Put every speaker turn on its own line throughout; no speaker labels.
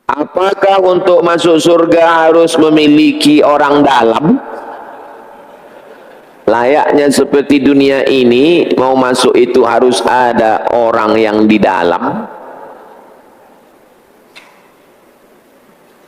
Apakah untuk masuk surga harus memiliki orang dalam? Layaknya seperti dunia ini, mau masuk itu harus ada orang yang di dalam.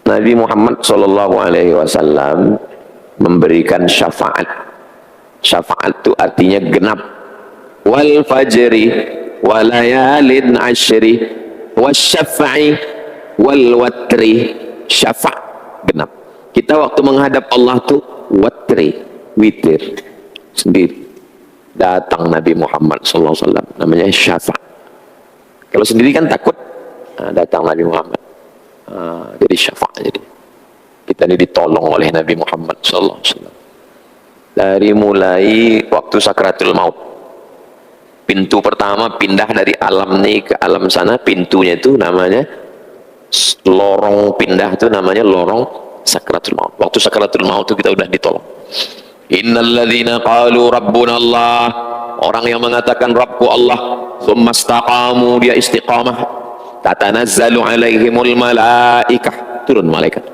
Nabi Muhammad SAW memberikan syafaat. Syafaat itu artinya genap. Wal fajri walayalin ashri wasyaf'i wal watri. Syafa' genap. Kita waktu menghadap Allah tuh watri, witir sendiri. Datang Nabi Muhammad SAW, namanya syafa'. Kalau sendiri kan takut. Datang Nabi Muhammad, jadi syafa'. Jadi kita ini ditolong oleh Nabi Muhammad SAW dari mulai waktu sakratul maut. Pintu pertama pindah dari alam ini ke alam sana, pintunya itu namanya lorong pindah, itu namanya lorong sakratul maut. Waktu sakratul maut itu kita udah ditolong. Innalladzina qalu rabbuna Allah, orang yang mengatakan Rabbku Allah, tsumma istaqamu, dia istiqamah, tatanazzalu alaihimul malaikah, turun malaikat.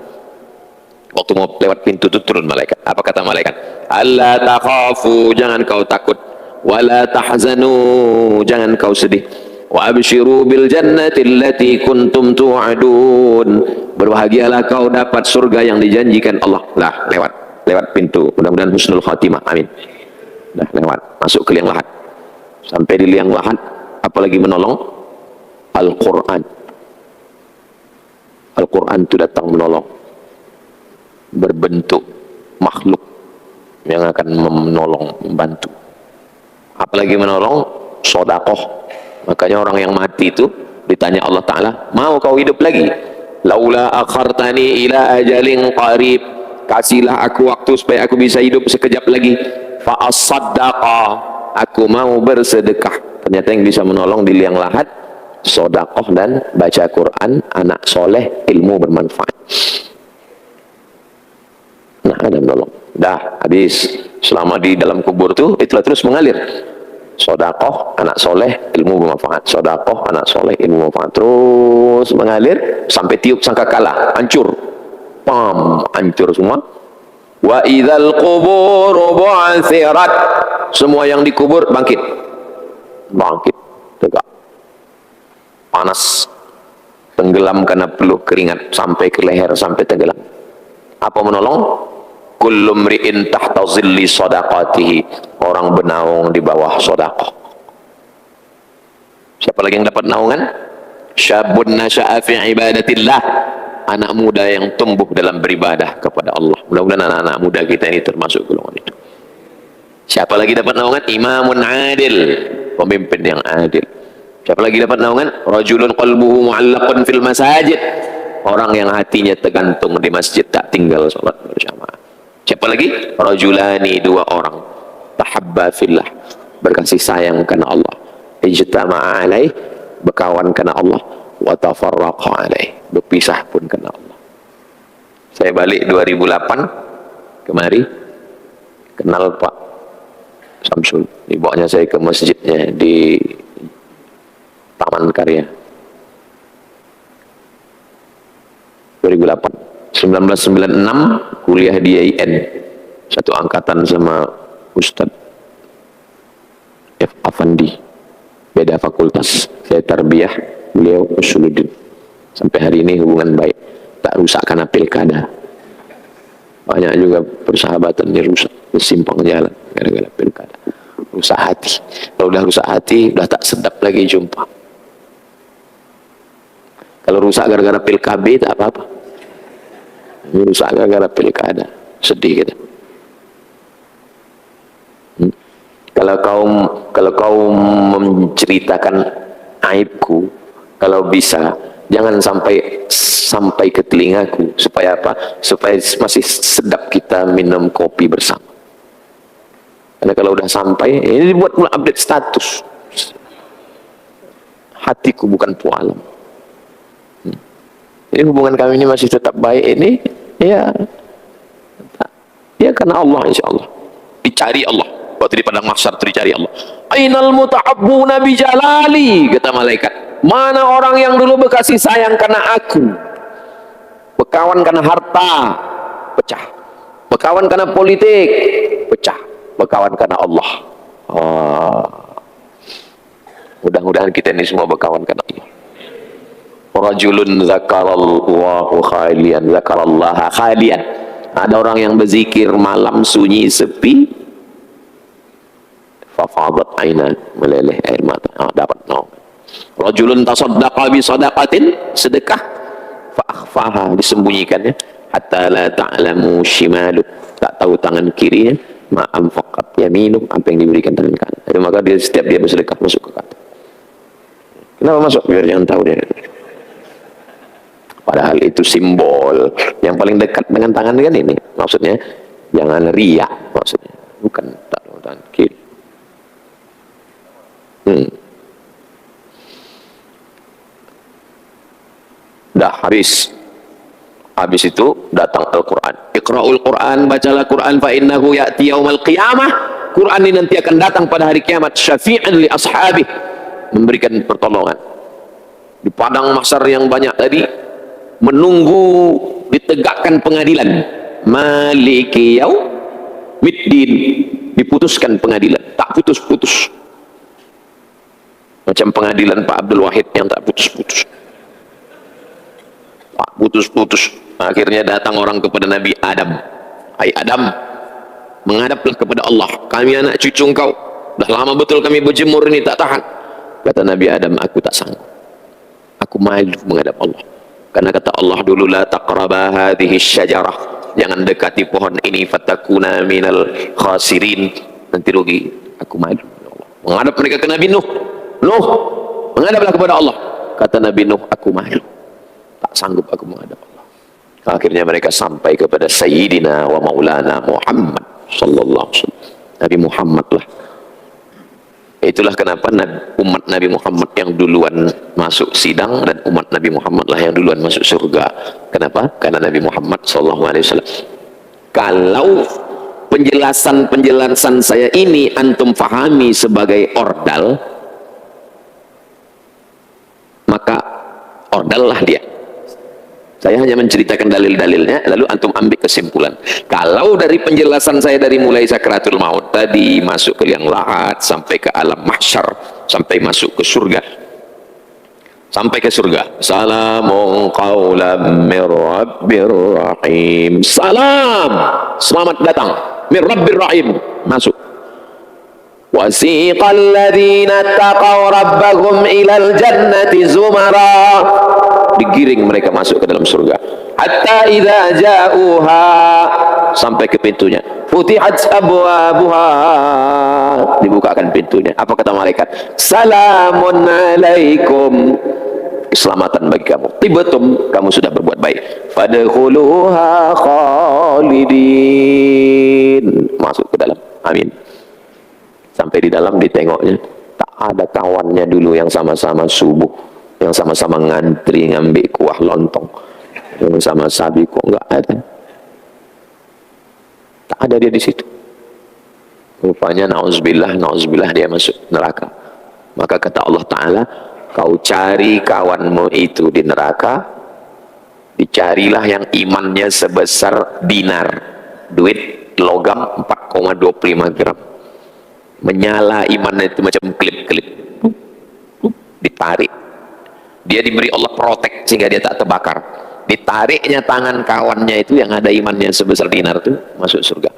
Waktu mau lewat pintu itu turun malaikat. Apa kata malaikat? Alla takhafu, jangan kau takut, wala tahzanu, jangan kau sedih, wa abshiru bil jannati allati kuntum tu'adun, berbahagialah kau dapat surga yang dijanjikan Allah. Lah, lewat pintu, mudah-mudahan husnul khatimah, amin. Dah lewat, masuk ke liang lahat. Sampai di liang lahat, apalagi menolong? Al-Quran. Al-Quran itu datang menolong, berbentuk makhluk yang akan menolong, membantu. Apalagi menolong? Sodakoh. Makanya orang yang mati itu ditanya Allah Ta'ala, mau kau hidup lagi? Laula akhartani ila ajalin qarib, kasihlah aku waktu supaya aku bisa hidup sekejap lagi. Fa as-saddaqa, aku mau bersedekah. Ternyata yang bisa menolong di liang lahat sodakoh dan baca Quran, anak soleh, ilmu bermanfaat. Nah, ada menolong. Dah habis. Selama di dalam kubur tuh itulah terus mengalir. Sodakoh, anak soleh, ilmu bermanfaat. Sodakoh, anak soleh, ilmu bermanfaat. Terus mengalir sampai tiup sangkakala, hancur. Pam, hancur semua. Wa idzal qubur bu'athirat, semua yang dikubur bangkit. Bangkit, tegak. Panas, tenggelam karena peluh keringat sampai ke leher, sampai tenggelam. Apa menolong? Kullu mri'in tahta zilli sadaqatihi, orang bernaung di bawah sedekah. Siapa lagi yang dapat naungan? Syabun nasya'a fi ibadatillah, anak muda yang tumbuh dalam beribadah kepada Allah. Mudah-mudahan anak-anak muda kita ini termasuk golongan itu. Siapa lagi dapat naungan? Imamun adil, pemimpin yang adil. Siapa lagi dapat naungan? Rajulun qalbuhu mu'allaqun fil masajid, orang yang hatinya tergantung di masjid, tak tinggal sholat berjamaah. Siapa lagi? Rajulani, dua orang, tahabba fillah, berkasih sayang karena Allah, ijtama'a alaih, berkawan karena Allah, wa tafarraqa alaih, berpisah pun karena Allah. Saya balik 2008 kemari, kenal Pak Samsul, dibawanya saya ke masjidnya di Taman Karya 2008. 1996 kuliah di IAIN, satu angkatan sama Ustadz F. Afandi, beda fakultas. Saya tarbiyah, beliau usuluddin. Sampai hari ini hubungan baik, tak rusak karena pilkada. Banyak juga persahabatan rusak, bersimpang jalan gara-gara pilkada. Rusak hati. Kalau udah rusak hati, udah tak sedap lagi jumpa. Kalau rusak gara-gara pilkada, tak apa-apa. Rusak gara-gara pilkada, sedih kita. Kalau kau menceritakan aibku, kalau bisa jangan sampai ke telingaku. Supaya apa? Supaya masih sedap kita minum kopi bersama. Karena kalau udah sampai, ini dibuat pula update status. Hatiku bukan pualam. Ini hubungan kami ini masih tetap baik ini, ya karena Allah, insya Allah. Dicari Allah. Waktu di padang mahsyar dicari Allah. Ainal muta'abbuna bijalali, kata malaikat. Mana orang yang dulu berkasih sayang karena aku? Berkawan karena harta, pecah. Berkawan karena politik, pecah. Berkawan karena Allah. Mudah-mudahan kita ini semua berkawan karena Allah. Rajulun zakarallahu khalian, zakarallaha khalian. Ada orang yang berzikir malam sunyi sepi, fafadat aina, meleleh air mata. Dapat Rajulun tasaddaqa bi sadaqatin, sedekah, fa akhfaha, disembunyikannya, hatta la ta'lamu shimalu, tak tahu tangan kirinya, ma anfaqat yaminu, apa yang diberikan tangan kanan. Jadi maka dia setiap dia bersedekah masuk ke kata. Kenapa masuk? Biar jangan tahu dia. Padahal itu simbol yang paling dekat dengan tangan kan ini. Maksudnya jangan riak, maksudnya bukan tak tahu tangan kiri. Dah habis itu datang Al-Quran. Iqra'ul Quran, bacalah Quran, fa innahu ya'ti yaumal qiyamah. Quran ini nanti akan datang pada hari kiamat, syafi'an li ashabih, memberikan pertolongan di padang mahsyar yang banyak tadi, menunggu ditegakkan pengadilan. Maliki yaumiddin, diputuskan pengadilan, tak putus-putus, macam pengadilan Pak Abdul Wahid yang tak putus-putus. Putus-putus. Akhirnya datang orang kepada Nabi Adam. Hai Adam, menghadaplah kepada Allah. Kami anak cucu engkau, dah lama betul kami berjemur ini, tak tahan. Kata Nabi Adam, aku tak sanggup, aku malu menghadap Allah. Karena kata Allah dulu, la taqraba hadhihi syajarah, jangan dekati pohon ini, fatakuna minal khasirin, nanti rugi. Aku malu. Menghadap mereka ke Nabi Nuh. Nuh, menghadaplah kepada Allah. Kata Nabi Nuh, aku malu, tak sanggup aku menghadap Allah. Akhirnya mereka sampai kepada Sayyidina wa Maulana Muhammad sallallahu alaihi wasallam. Nabi Muhammad lah. Itulah kenapa umat Nabi Muhammad yang duluan masuk sidang, dan umat Nabi Muhammad lah yang duluan masuk surga. Kenapa? Karena Nabi Muhammad sallallahu alaihi wasallam. Kalau penjelasan saya ini antum fahami sebagai ordal, maka ordal lah dia. Saya hanya menceritakan dalil-dalilnya, lalu antum ambil kesimpulan. Kalau dari penjelasan saya dari mulai sakratul maut tadi, masuk ke liang lahat, sampai ke alam mahsyar, sampai masuk ke surga, sampai ke surga, salamun qawlan mir rabbir rahim, salam, selamat datang, mir rabbir rahim, masuk. Wasiqal ladzina taqaw rabbahum ilal jannati zumara, digiring mereka masuk ke dalam surga. Hatta idza ja'uha, sampai ke pintunya. Futihat abwabuha, dibukakan pintunya. Apa kata malaikat? Salamun alaikum, keselamatan bagi kamu. Tibatum, kamu sudah berbuat baik. Fadkhuluha khalidin, masuk ke dalam. Amin. Sampai di dalam ditengoknya, tak ada kawannya dulu yang sama-sama subuh, yang sama-sama ngantri ngambil kuah lontong, yang sama sabi, kok enggak ada. Tak ada dia di situ. Rupanya nauzubillah dia masuk neraka. Maka kata Allah Ta'ala, kau cari kawanmu itu di neraka, dicarilah yang imannya sebesar dinar, duit logam 4,25 gram. Menyala imannya itu macam klip-klip, ditarik. Dia diberi Allah protek sehingga dia tak terbakar. Ditariknya tangan kawannya itu yang ada imannya sebesar dinar itu masuk surga.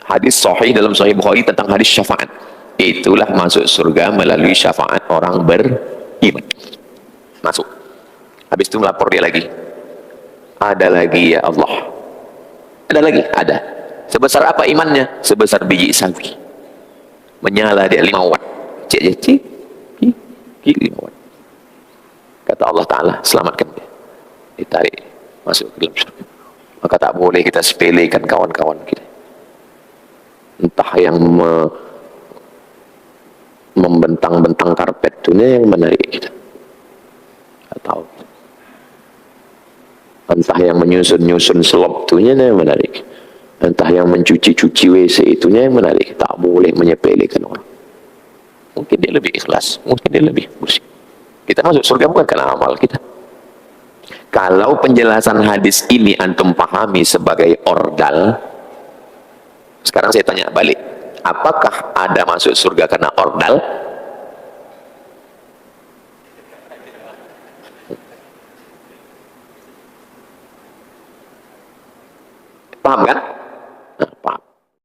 Hadis sahih dalam Sahih Bukhari tentang hadis syafaat. Itulah masuk surga melalui syafaat orang beriman. Masuk. Habis itu melapor dia lagi. Ada lagi ya Allah. Ada lagi? Ada. Sebesar apa imannya? Sebesar biji sawi. Menyala dia 5 watt. Cik 5 watt. Kata Allah Ta'ala, selamatkan dia. Ditarik masuk ke dalam surga. Maka tak boleh kita sepelekan kawan-kawan kita. Entah yang membentang-bentang karpet itu yang menarik kita. Tak tahu. Entah yang menyusun-nyusun selop itu yang menarik. Entah yang mencuci-cuci WC itunya yang menarik. Tak boleh menyepelekan orang. Mungkin dia lebih ikhlas, mungkin dia lebih bersih. Kita masuk surga bukan karena amal kita. Kalau penjelasan hadis ini antum pahami sebagai ordal, sekarang saya tanya balik, apakah ada masuk surga karena ordal? Paham kan?